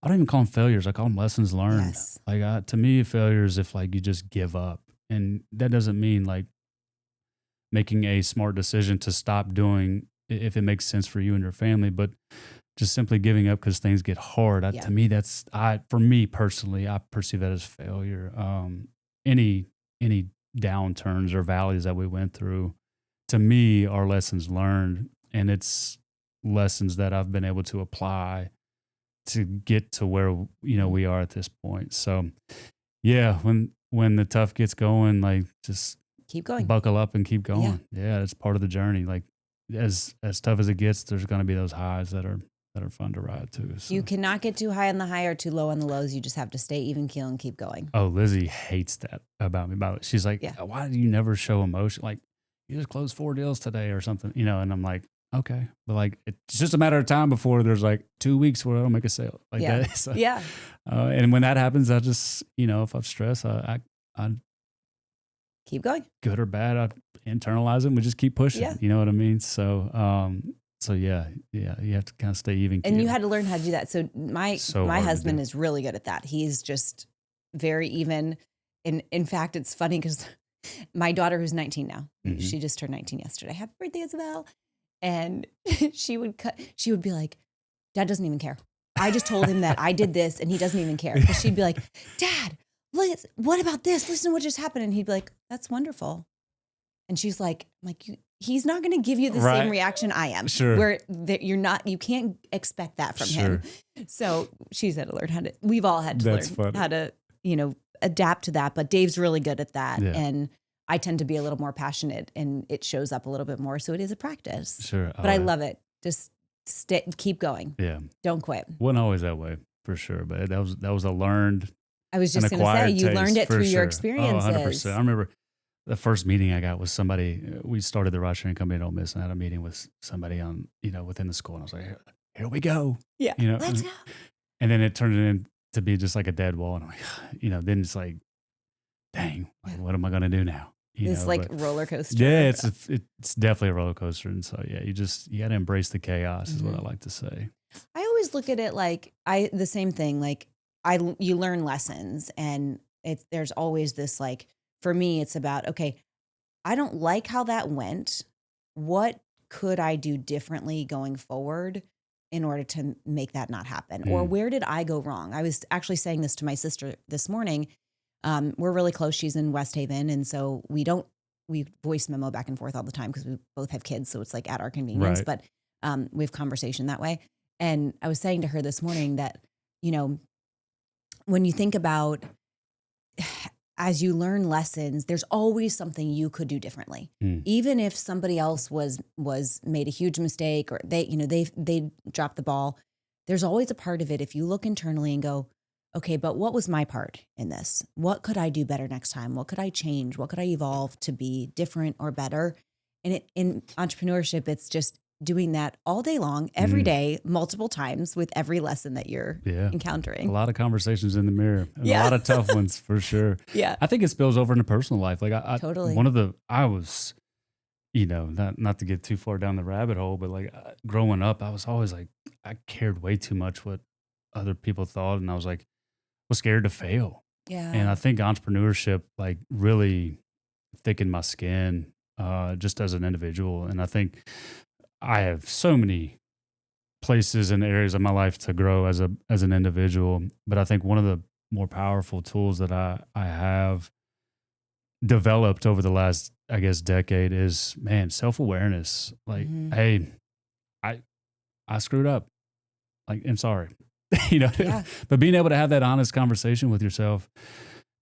I don't even call them failures. I call them lessons learned. Yes. Like to me, failure is if like you just give up, and that doesn't mean like making a smart decision to stop doing if it makes sense for you and your family, but just simply giving up because things get hard. To me, for me personally, I perceive that as failure. Any downturns or valleys that we went through, to me, are lessons learned, and it's lessons that I've been able to apply to get to where we are at this point. So, yeah, when the tough gets going, like just keep going, buckle up and keep going. Yeah, it's part of the journey. Like as tough as it gets, there's going to be those highs that are fun to ride too. So. You cannot get too high on the high or too low on the lows. You just have to stay even keel and keep going. Oh, Lizzie hates that about me. She's like, why do you never show emotion? Like, you just closed 4 deals today or something, and I'm like, okay. But like, it's just a matter of time before there's like 2 weeks where I don't make a sale like that. So, and when that happens, I just, if I'm stressed, I keep going. Good or bad, I internalize it and we just keep pushing. Yeah. You know what I mean? So yeah, you have to kind of stay even. And you had to learn how to do that. So my husband is really good at that. He's just very even. And in fact, it's funny because my daughter, who's 19 now, she just turned 19 yesterday. Happy birthday, Isabel. And she would be like, Dad doesn't even care. I just told him that I did this and he doesn't even care. Because she'd be like, Dad, what about this? Listen to what just happened. And he'd be like, that's wonderful. And she's like, he's not going to give you the same reaction I am. Sure. Where you can't expect that from him. So she's had to learn we've all had to learn how to, adapt to that. But Dave's really good at that. Yeah. And I tend to be a little more passionate and it shows up a little bit more. So it is a practice. Sure. But I love it. Just keep going. Yeah. Don't quit. Wasn't always that way for sure. But that was a learned. I was just going to say, you learned it through your experiences. 100%. I remember the first meeting I got was somebody, we started the ride sharing company at Ole Miss, and I had a meeting with somebody on, within the school. And I was like, here we go. Yeah. Let's go. And then it turned into to be just like a dead wall. And I'm like, then it's like, dang, what am I going to do now? It's like roller coaster. Yeah, it's definitely a roller coaster. And so, yeah, you got to embrace the chaos is what I like to say. I always look at it like the same thing. Like you learn lessons, and there's always this, like, for me, it's about, okay, I don't like how that went. What could I do differently going forward in order to make that not happen? Or where did I go wrong? I was actually saying this to my sister this morning. We're really close. She's in West Haven. And so we don't we voice memo back and forth all the time because we both have kids. So it's like at our convenience, Right. but we have conversation that way. And I was saying to her this morning that, you know, when you think about as you learn lessons, there's always something you could do differently. Even if somebody else was made a huge mistake or they dropped the ball, there's always a part of it. If you look internally and go, okay, but what was my part in this? What could I do better next time? What could I change? What could I evolve to be different or better? And in entrepreneurship, it's just doing that all day long, every day, multiple times with every lesson that you're encountering. A lot of conversations in the mirror, and a lot of tough ones for sure. Yeah. I think it spills over into personal life. Like I Totally. I was, not to get too far down the rabbit hole, but like growing up, I was always like, I cared way too much what other people thought. And I was like, was scared to fail. Yeah. And I think entrepreneurship like really thickened my skin just as an individual. And I think I have so many places and areas of my life to grow as an individual. But I think one of the more powerful tools that I have developed over the last, I guess, decade is, man, self-awareness. Like, hey, I screwed up. Like, I'm sorry. But being able to have that honest conversation with yourself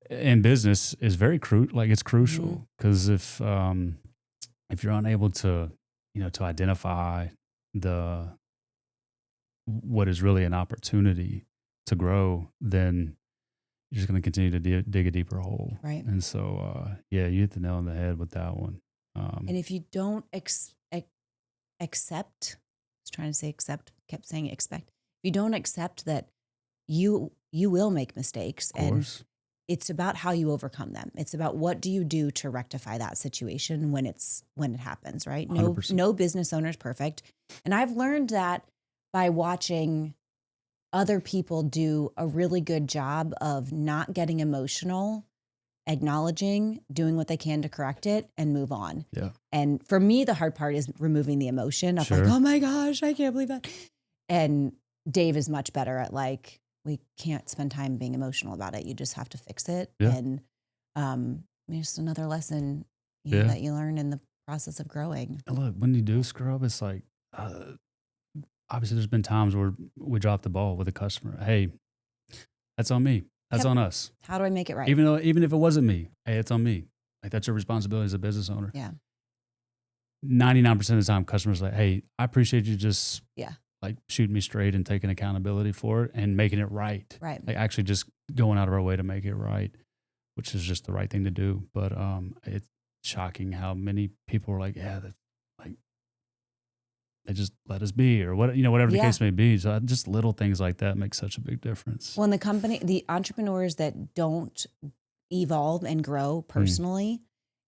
in business is very it's crucial, because if you're unable to to identify what is really an opportunity to grow, then you're just going to continue to dig a deeper hole. Right. And so, you hit the nail on the head with that one. And if you don't accept, I was trying to say accept, kept saying expect. If you don't accept that you will make mistakes, and it's about how you overcome them. It's about what do you do to rectify that situation when it happens, right? 100%. No business owner is perfect. And I've learned that by watching other people do a really good job of not getting emotional, acknowledging, doing what they can to correct it, and move on. Yeah. And for me, the hard part is removing the emotion of like, oh my gosh, I can't believe that. And Dave is much better at like, we can't spend time being emotional about it. You just have to fix it. Yeah. And just another lesson that you learn in the process of growing. And look, when you do screw up, it's like, obviously there's been times where we dropped the ball with a customer. Hey, that's on me. That's on us. How do I make it right? Even if it wasn't me, hey, it's on me. Like, that's your responsibility as a business owner. Yeah. 99% of the time, customers are like, hey, I appreciate you just like shooting me straight and taking accountability for it and making it right. Right. Like actually just going out of our way to make it right, which is just the right thing to do. But it's shocking how many people are like, that's like, they just let us be, or whatever the case may be. So just little things like that make such a big difference. Well, in the entrepreneurs that don't evolve and grow personally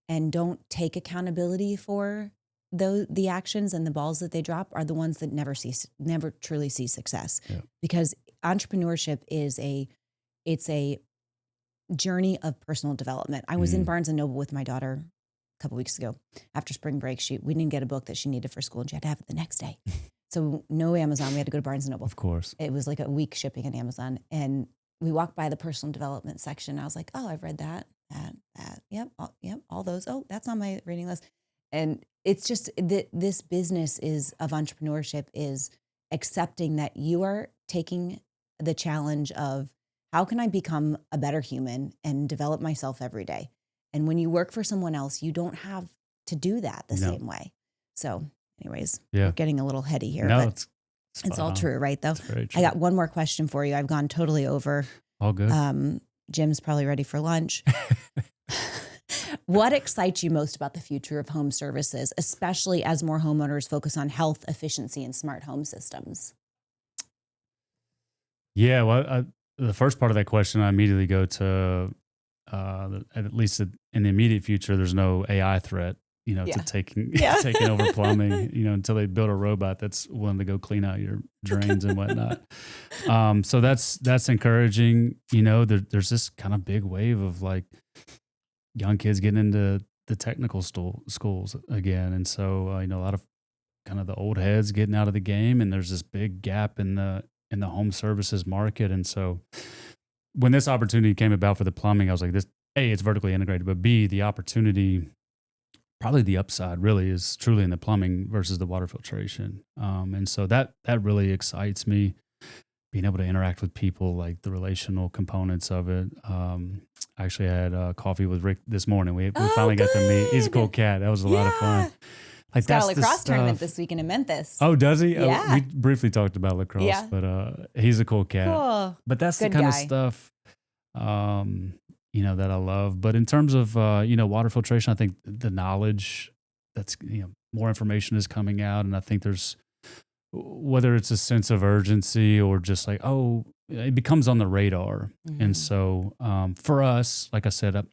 and don't take accountability for the actions and the balls that they drop are the ones that never truly see success. Yeah. Because entrepreneurship is a journey of personal development. I was in Barnes and Noble with my daughter a couple weeks ago after spring break. We didn't get a book that she needed for school, and she had to have it the next day. So no Amazon. We had to go to Barnes and Noble. Of course. It was like a week shipping on Amazon. And we walked by the personal development section. I was like, oh, I've read that. Yep. All those. Oh, that's on my reading list. And it's just this business of entrepreneurship is accepting that you are taking the challenge of how can I become a better human and develop myself every day. And when you work for someone else, you don't have to do that the same way. So anyways, we're getting a little heady here. No, but it's all true, right, though? Very true. I got one more question for you. I've gone totally over. All good. Jim's probably ready for lunch. What excites you most about the future of home services, especially as more homeowners focus on health, efficiency, and smart home systems? Yeah, well, the first part of that question, I immediately go to, at least in the immediate future, there's no AI threat, to taking over plumbing, until they build a robot that's willing to go clean out your drains and whatnot. So that's encouraging. There's this kind of big wave of like young kids getting into the technical schools again. And so, a lot of kind of the old heads getting out of the game, and there's this big gap in the home services market. And so when this opportunity came about for the plumbing, I was like, A, it's vertically integrated, but B, the opportunity probably the upside really is truly in the plumbing versus the water filtration. And so that really excites me, being able to interact with people, like the relational components of it. I actually had coffee with Rick this morning. We finally got to meet. He's a cool cat. That was a lot of fun. Like, he's got a lacrosse tournament this weekend in Memphis. Oh, does he? Yeah. We briefly talked about lacrosse, but he's a cool cat. Cool. But that's Good the kind of guy. stuff, that I love. But in terms of, water filtration, I think the knowledge that's, more information is coming out. And I think there's, whether it's a sense of urgency or just like, it becomes on the radar. Mm-hmm. And so for us, like I said,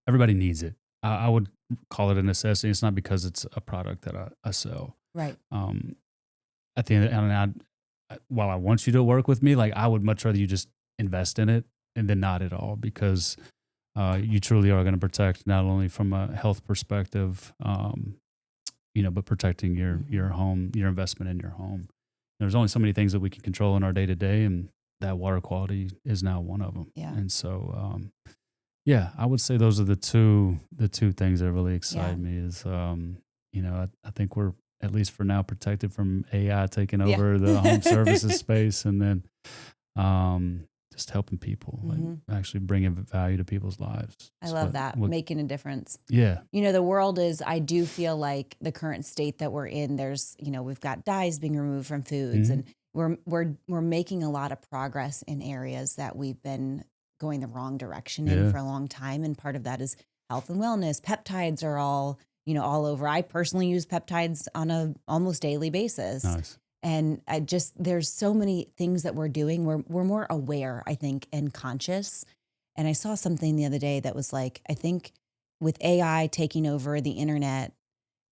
everybody needs it. I would call it a necessity. It's not because it's a product that I sell. Right. At the end of the day, while I want you to work with me, like, I would much rather you just invest in it and then not at all, because you truly are going to protect, not only from a health perspective, but protecting your home, your investment in your home. There's only so many things that we can control in our day to day, and that water quality is now one of them. Yeah. And so, I would say those are the two things that really excite me. Is I think we're, at least for now, protected from AI taking over the home services space, and then just helping people, and actually bringing value to people's lives. I love that, making a difference. Yeah. The world is, I do feel like the current state that we're in, there's, we've got dyes being removed from foods, and we're making a lot of progress in areas that we've been going the wrong direction in for a long time. And part of that is health and wellness. Peptides are all over. I personally use peptides on a almost daily basis. Nice. And there's so many things that we're doing. We're more aware, I think, and conscious. And I saw something the other day that was like, I think with AI taking over the internet,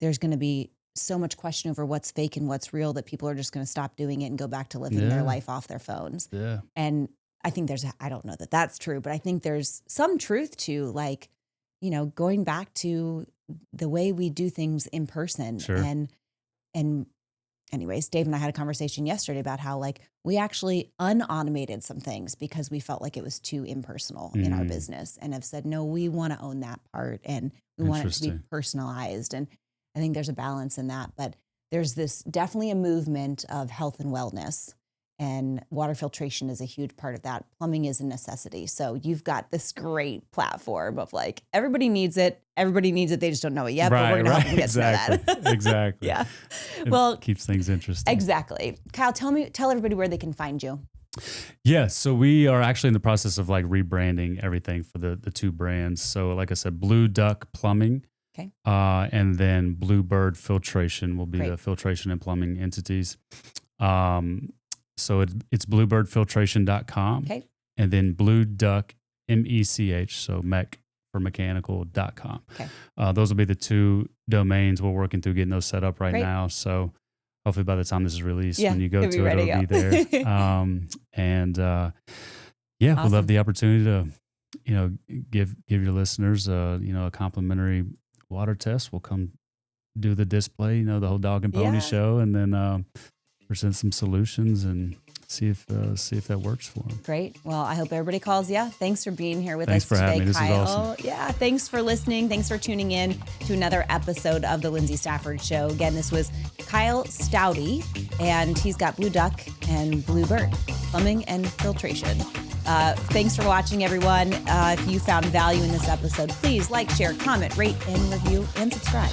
there's going to be so much question over what's fake and what's real that people are just going to stop doing it and go back to living their life off their phones. Yeah. And I think I don't know that that's true, but I think there's some truth to, like, going back to the way we do things in person. Sure. And anyways, Dave and I had a conversation yesterday about how, like, we actually unautomated some things because we felt like it was too impersonal in our business, and have said, no, we want to own that part, and we want it to be personalized. And I think there's a balance in that, but there's definitely a movement of health and wellness, and water filtration is a huge part of that. Plumbing is a necessity. So you've got this great platform of, like, everybody needs it. Everybody needs it. They just don't know it yet, but we're going to help them get to know that. Exactly. Yeah. It keeps things interesting. Exactly. Kyle, tell everybody where they can find you. Yeah. So we are actually in the process of, like, rebranding everything for the two brands. So, like I said, Blue Duck Plumbing. Okay. And then Bluebird Filtration will be the filtration and plumbing entities. So it's bluebirdfiltration.com. Okay. And then Blue Duck, MECH, so mech for mechanical.com. Okay. Those will be the two domains. We're working through getting those set up right now. So hopefully by the time this is released, when you go to it, it'll be there. Awesome. We'd love the opportunity to, give your listeners, a complimentary water test. We'll come do the display, the whole dog and pony show, and then present some solutions and see if that works for them. Great. Well, I hope everybody calls you. Thanks for being here with us today, having me. This Kyle. Is awesome. Yeah. Thanks for listening. Thanks for tuning in to another episode of the Lyndsay Stafford Show. Again, this was Kyle Staude, and he's got Blue Duck and Bluebird Plumbing and Filtration. Thanks for watching, everyone. If you found value in this episode, please like, share, comment, rate, and review, and subscribe.